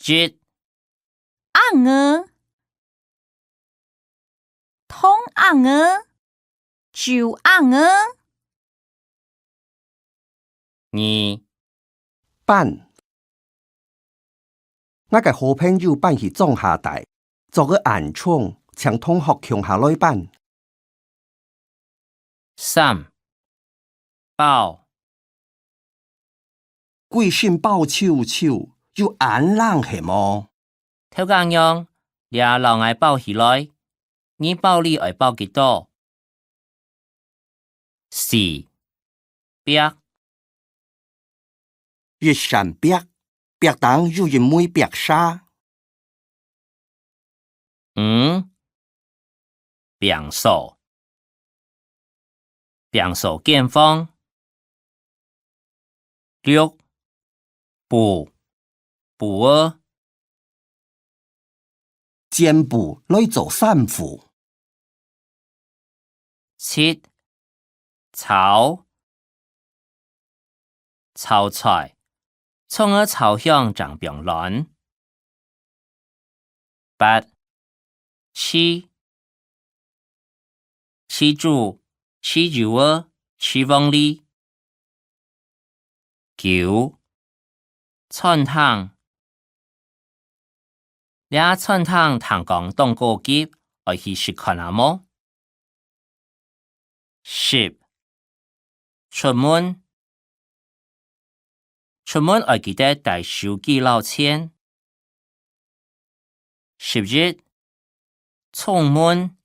節暗嘅，通暗嘅，就暗嘅。2辦，我嘅好朋友辦去種下大，做個暗瘡，請同學共下來辦。 3包貴姓包臭臭，要眼冷係麼？偷講樣倆老愛包起來，你包你愛包幾多？4壁越山壁，壁當有人妹壁沙。 5柄手柄手見方。6補兒剪布來做衫褲。 7炒菜，蔥兒炒香長병卵。8起煮起油兒起旺哩。9串湯，倆串湯糖講當過急，愛去食看下麼？10出門愛記得帶手機撈錢。11出門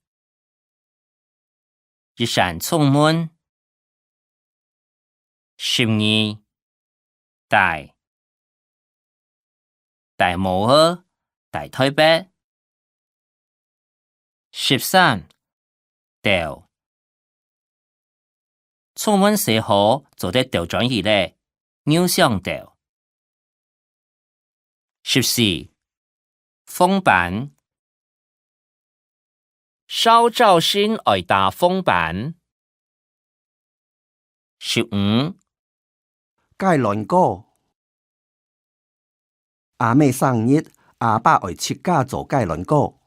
一閃出門。12大毛兒大台北。13掉出門時好做得掉轉去咧，扭上掉。14封板燒照先愛打封板。15芥蘭果，阿妹生日，阿爸愛切家做芥蘭果。